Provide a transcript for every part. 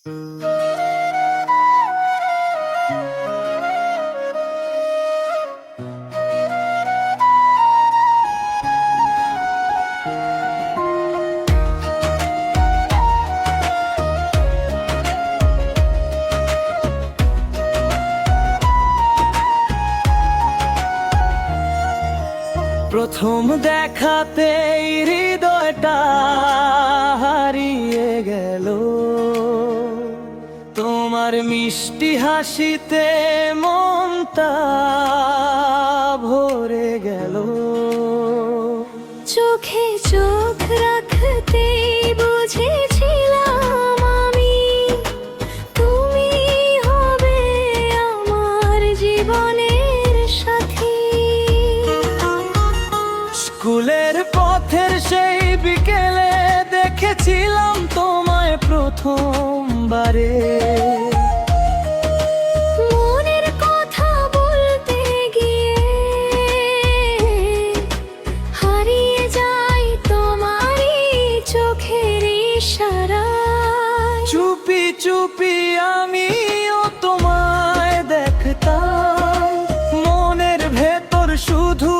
প্রথম দেখাতেই হৃদয়টা হারিয়ে গেল, তোমার মিষ্টি হাসিতে মনটা ভরে গেল। চোখে চোখ রাখতেই বুঝেছিলাম আমি, তুমি হবে আমার জীবনের সাথী। স্কুলের পথের সেই বিকেলে দেখেছিলাম তোমায় প্রথমবারে। মনের কথা বলতে গিয়ে হারিয়ে যাই তোমারই চোখের ইশারায়। চুপি চুপি আমিও তোমায় দেখতাম, মনের ভেতর শুধু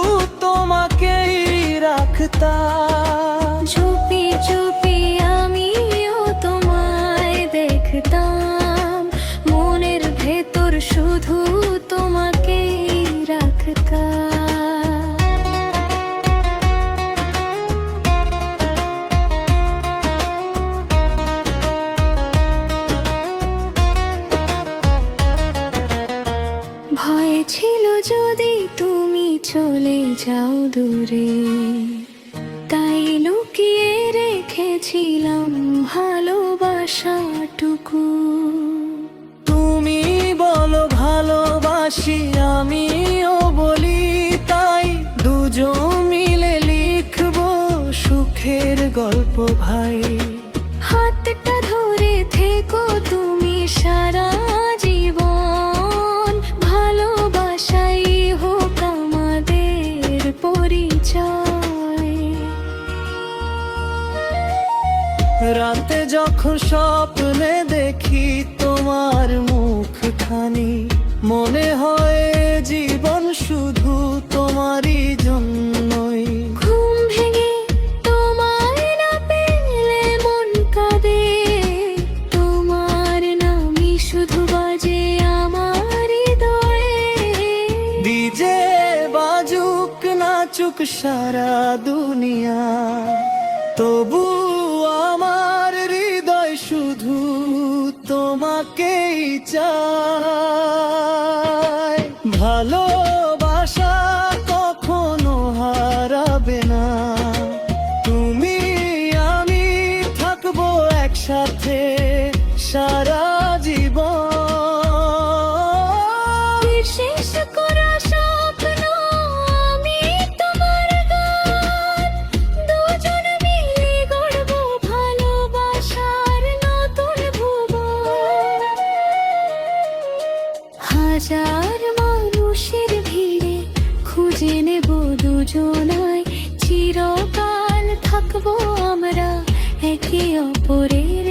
তোমাকেই রাখতাম। চুপি চুপি আমিও তোমায় দেখতাম, মনের ভেতর শুধু তোমাকেই রাখতাম। ভয় ছিল যদি তুমি চলে যাও দূরে, তাই লুকিয়ে রেখেছিলাম ভালোবাসাটুকু। তুমি বলো ভালোবাসি, আমিও বলি তাই, দুজন মিলে লিখবো সুখের গল্প ভাই। হাতটা ধরে থেকো তুমি সারা জীবন, ভালোবাসাই হোক আমাদের পরিচয়। রাতে যখন স্বপ্নে দেখি তোমার মুখখানি, মনে হয় জীবন শুধু তোমারই জন্যই। ঘুম ভেঙে তোমায় না পেলে মন কাঁদে, তোমার নামই শুধু বাজে আমার হৃদয়ে। ডিজে বাজুক নাচুক সারা দুনিয়া, তবু আমার হৃদয় শুধু তোমাকেই চায়। ভালোবাসা কখনো হারাবে না, তুমি আমি থাকবো একসাথে সারা জীবন। শেষ করা স্বপ্ন আমি তোমার গান, দুজন মিলে গড়বো ভালোবাসার নতুন ভুবন। হাজার মানুষের ভিড়ে খুঁজে নেব দুজনায়, চিরকাল থাকবো আমরা একে অপরের